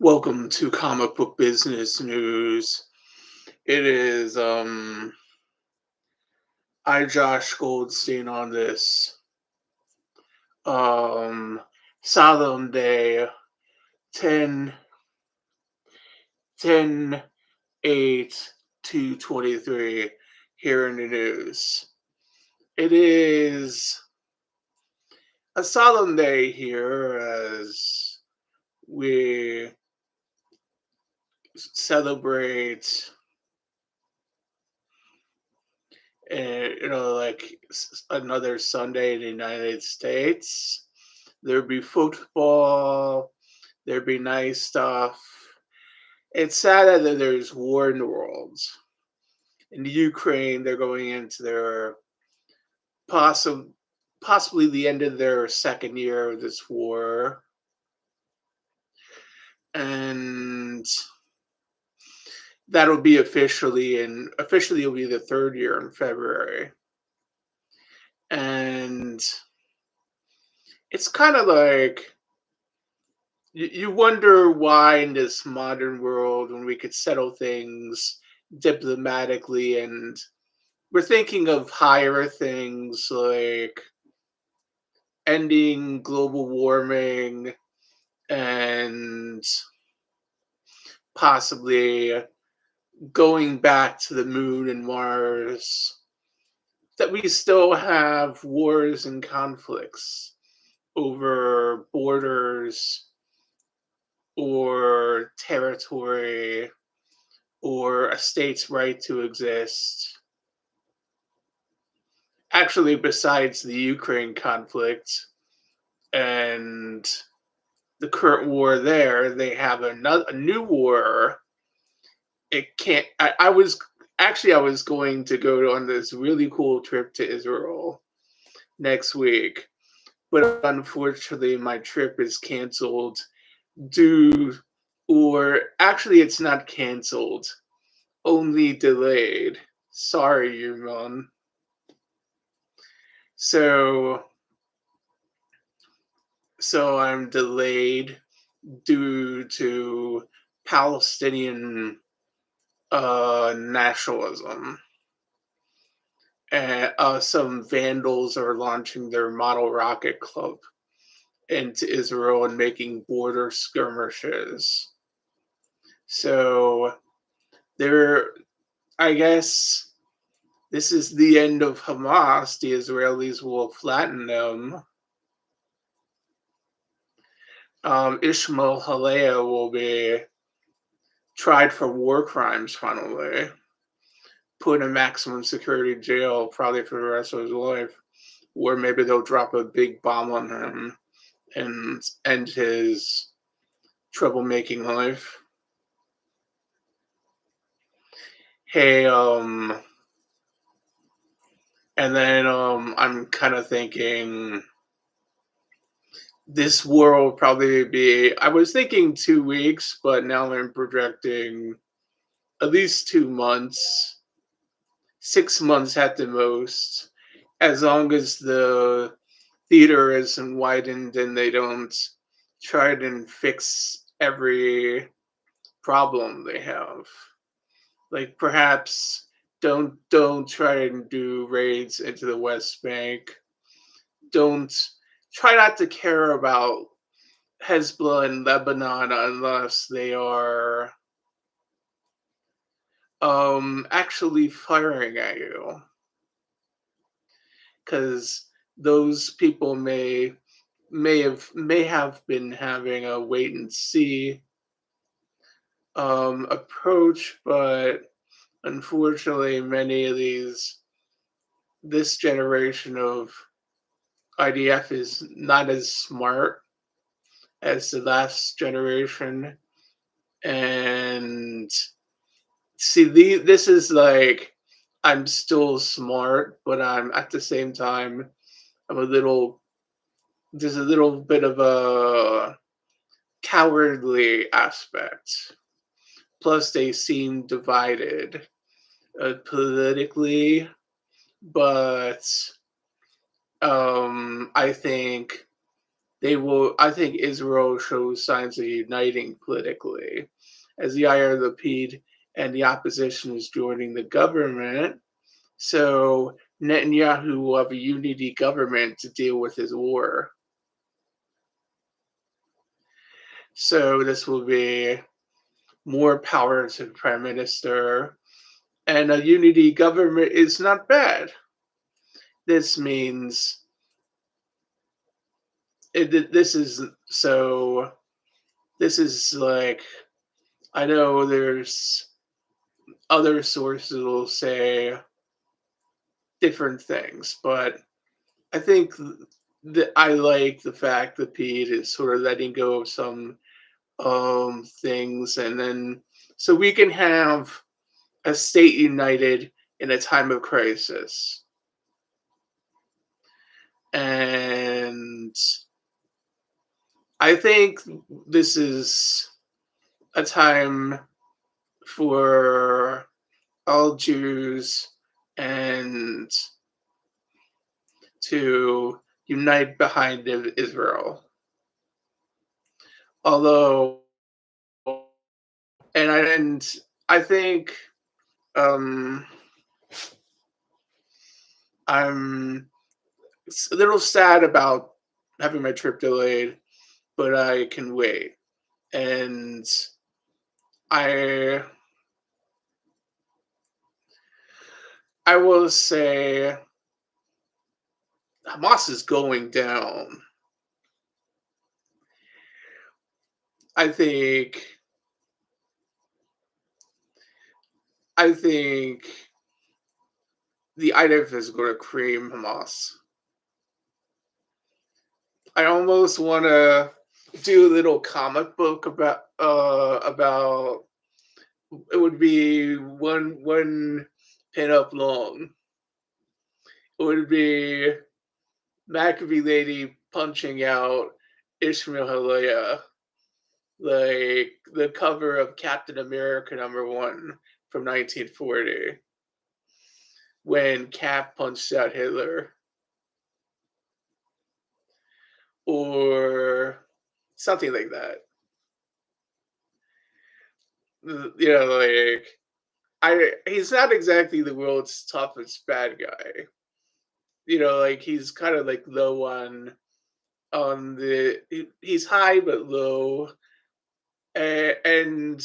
Welcome to comic book business news. It is I Josh Goldstein on this um solemn day 10 10 8 223 here in the news. It is a solemn day here as we celebrate another Sunday in the United States. There'd be football, there'd be nice stuff. It's sad that there's war in the world. In the Ukraine, they're going into their possible possibly the end of their second year of this war. And that'll be officially it'll be the third year in February. And it's kind of like you wonder why in this modern world when we could settle things diplomatically and we're thinking of higher things like ending global warming and possibly going back to the moon and Mars, that we still have wars and conflicts over borders or territory or a state's right to exist. Actually, besides the Ukraine conflict and the current war there, they have a new war. It can't. I was going to go on this really cool trip to Israel next week, but unfortunately, my trip is canceled due, or actually, it's not canceled, only delayed. Sorry, you man. So, so I'm delayed due to Palestinian nationalism. And some vandals are launching their model rocket club into Israel and making border skirmishes. So there, I guess this is the end of Hamas. The Israelis will flatten them. Ishmael Halea will be tried for war crimes finally, put in maximum security jail probably for the rest of his life, or maybe they'll drop a big bomb on him and end his troublemaking life. Hey, and then I'm kind of thinking this war will probably be. I was thinking 2 weeks, but now I'm projecting at least 2 months, 6 months at the most, as long as the theater isn't widened and they don't try and fix every problem they have. Like perhaps don't try and do raids into the West Bank. Don't try not to care about Hezbollah and Lebanon unless they are actually firing at you, because those people may have been having a wait and see approach, but unfortunately, many of this generation of IDF is not as smart as the last generation. And see, this is like I'm still smart, but I'm at the same time I'm a little. There's a little bit of a cowardly aspect. Plus, they seem divided politically, but I think they will. I think Israel shows signs of uniting politically, as the IRPD and the opposition is joining the government. So Netanyahu will have a unity government to deal with his war. So this will be more power to the prime minister, and a unity government is not bad. This means this is so. This is like, I know there's other sources will say different things, but I think that I like the fact that Pete is sort of letting go of some things, and then so we can have a state united in a time of crisis. And I think this is a time for all Jews and to unite behind Israel. Although, and I think um, I'm a little sad about having my trip delayed, but I can wait. And I I will say Hamas is going down. I think I think the IDF is going to cream Hamas. I almost want to do a little comic book about it would be one pin up long. It would be Maccabee Lady punching out Ishmael Halea, like the cover of Captain America #1 from 1940, when Cap punched out Hitler, or something like that. Like, he's not exactly the world's toughest bad guy. Like, he's kind of like low on he's high but low, and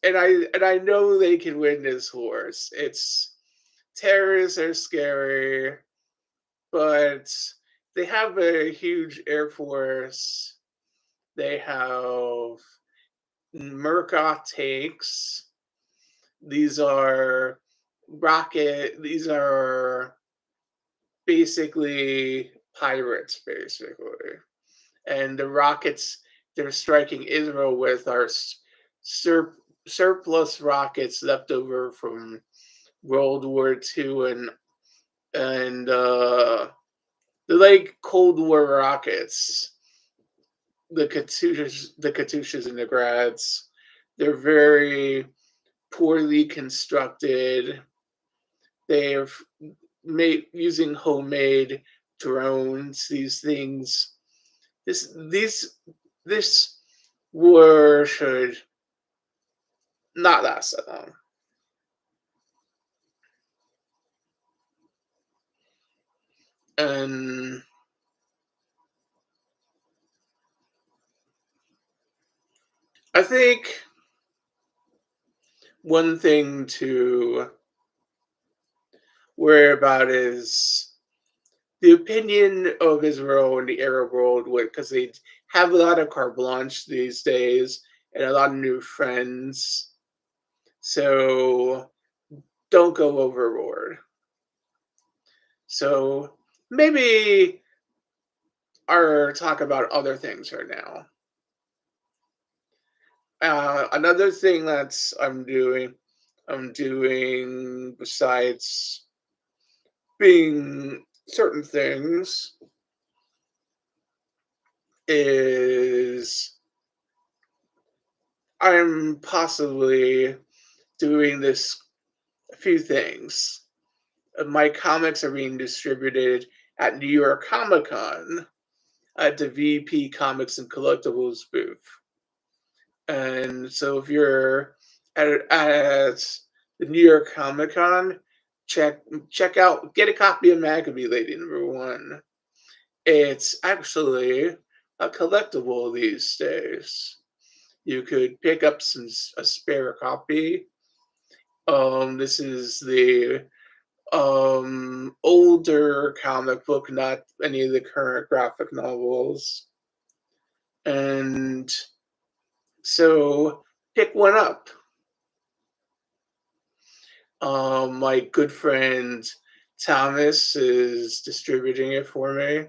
and I know they can win this horse. It's terrorists are scary, but they have a huge air force. They have Murkoff tanks. These are these are basically pirates, basically. And the rockets they're striking Israel with are sur- surplus rockets left over from World War II, and they're like Cold War rockets. The Katyushas and the Grads. They're very poorly constructed. They're made using homemade drones. These things, this war should not last that long. And I think one thing to worry about is the opinion of Israel in the Arab world, because they have a lot of carte blanche these days and a lot of new friends. So don't go overboard. So maybe our talk about other things right now. Another thing I'm doing besides being certain things is I'm possibly doing this a few things. My comics are being distributed at New York Comic Con, at the VP Comics and Collectibles booth. And so if you're at the New York Comic Con, check check out get a copy of Maccabee Lady #1. It's actually a collectible these days. You could pick up a spare copy. This is the older comic book, not any of the current graphic novels. And so pick one up. My good friend Thomas is distributing it for me,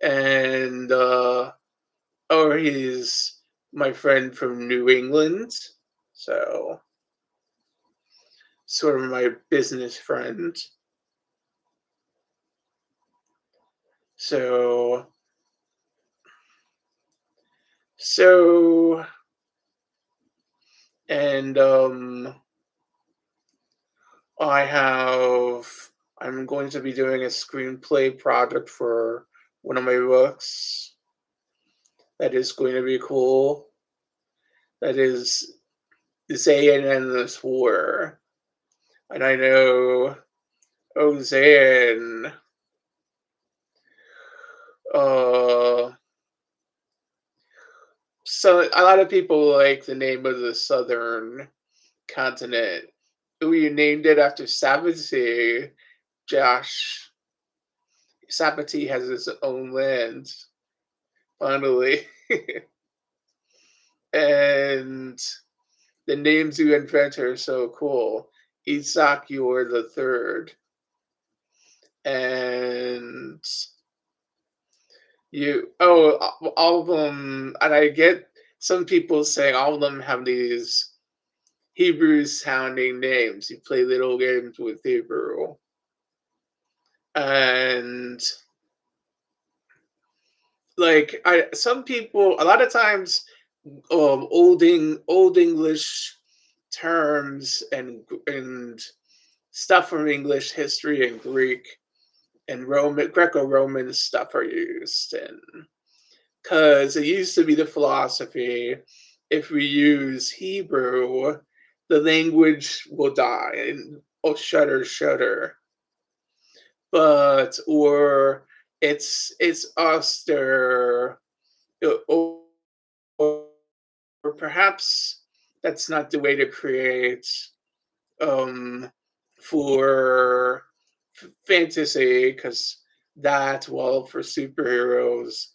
and or he's my friend from New England, so sort of my business friend. So so and I have I'm going to be doing a screenplay project for one of my books. That is going to be cool. That is Zayn and Endless War. And I know, oh, Zayn, uh, so a lot of people like the name of the southern continent. We named it after Sabbaty. Josh, Sabbaty has its own land, finally. And the names you invent are so cool. Isaac, you're the third. And all of them, and I get some people saying all of them have these Hebrew sounding names. You play little games with Hebrew. And like some people a lot of times old English terms and stuff from English history and Greek and Roman Greco-Roman stuff are used, and because it used to be the philosophy, if we use Hebrew, the language will die and oh shudder. But or it's us there, or, or perhaps that's not the way to create um for fantasy, because that, well, for superheroes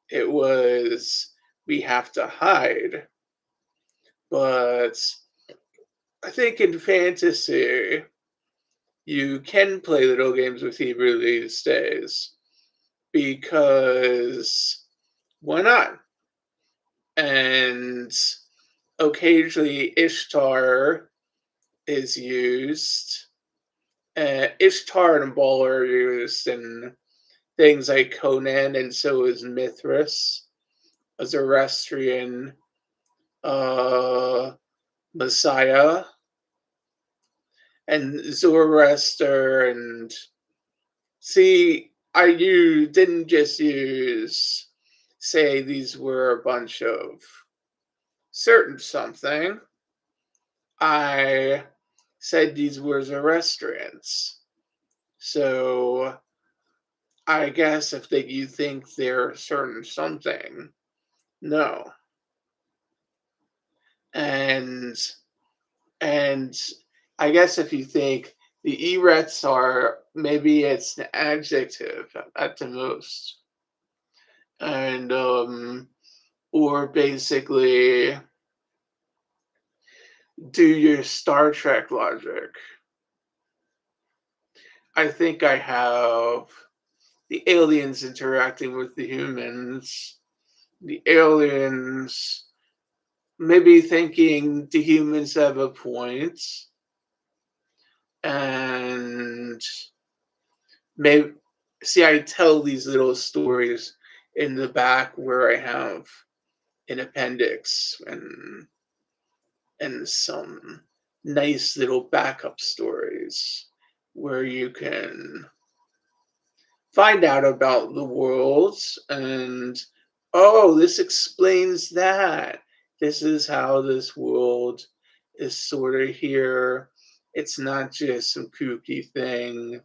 it was we have to hide. But I think in fantasy you can play little games with Hebrew these days, because why not? And occasionally Ishtar is used. Ishtar and Baal are used in things like Conan, and so is Mithras, a Zoroastrian uh, messiah, and Zoroaster. And see, you didn't just use say these were a bunch of certain something. I said these were Zoroastrians. So I guess if you think they're certain something, no. And and I guess if you think the Erets are, maybe it's an adjective at the most. And or basically do your Star Trek logic. I think I have the aliens interacting with the humans. The aliens maybe thinking the humans have a point, and maybe see, I tell these little stories in the back where I have an appendix and some nice little backup stories where you can find out about the worlds and, oh, this explains that. This is how this world is sort of here. It's not just some kooky thing.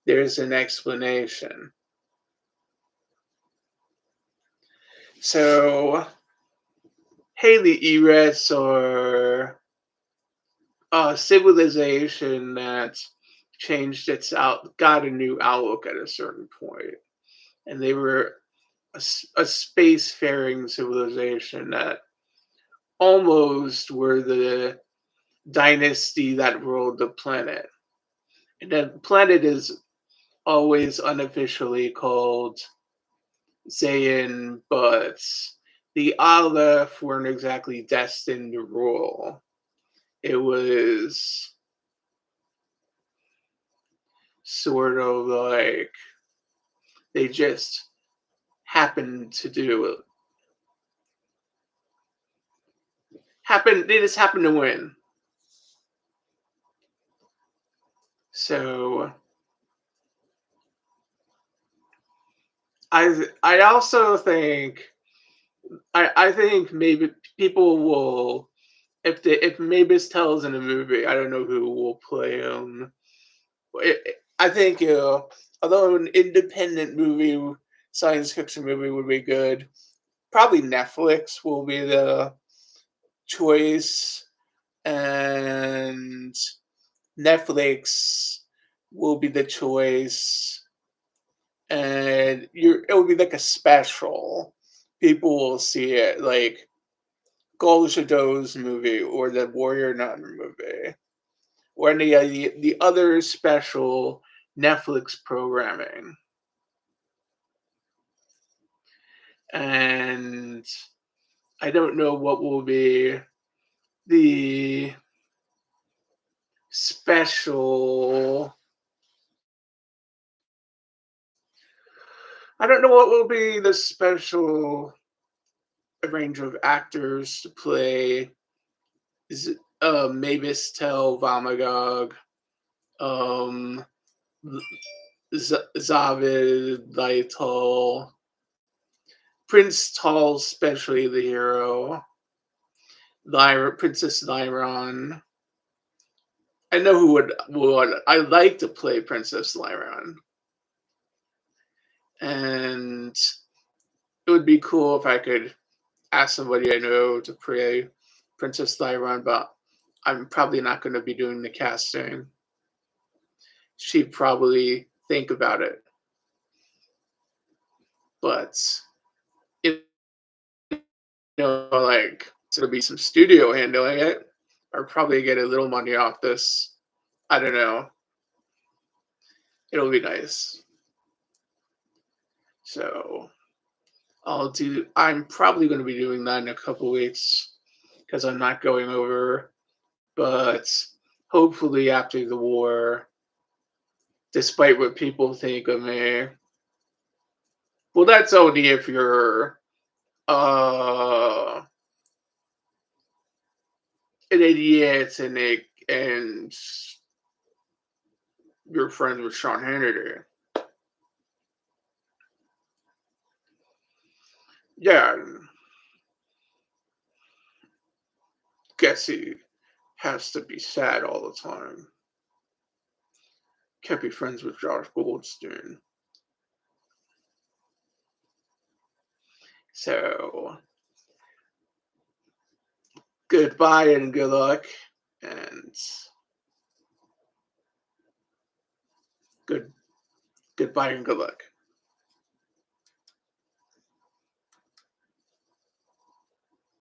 There's an explanation. So, Haley Eretz, or a civilization that changed its got a new outlook at a certain point, and they were a spacefaring civilization that almost were the dynasty that ruled the planet. And the planet is always unofficially called Zayn, but the Aleph weren't exactly destined to rule. It was sort of like they just happened to do it. They just happened to win. So I also think I think maybe people will, if Mavis tells in a movie, I don't know who will play him. I think although an independent movie, science fiction movie would be good, probably Netflix will be the choice, and Netflix will be the choice, and it will be like a special. People will see it, like Gul Gadot's movie or the Warrior Nun movie or any of the other special Netflix programming. And I don't know what will be the special. I don't know what will be the special range of actors to play Mavis Tell Vamagog, um, Zavid Lytle, Prince Tall, especially the hero, Princess Lyron. I know who would I like to play Princess Lyron, and it would be cool if I could ask somebody I know to play Princess Lyron, but I'm probably not going to be doing the casting. She'd probably think about it, but you like it's gonna be some studio handling it, or probably get a little money off this. I don't know. It'll be nice. So I'm probably going to be doing that in a couple weeks because I'm not going over. But hopefully after the war, despite what people think of me, well, that's only if you're uh, an idiot and you're friends with Sean Hannity. Yeah, guess he has to be sad all the time. Can't be friends with Josh Goldstein. So goodbye and good luck, and good goodbye and good luck.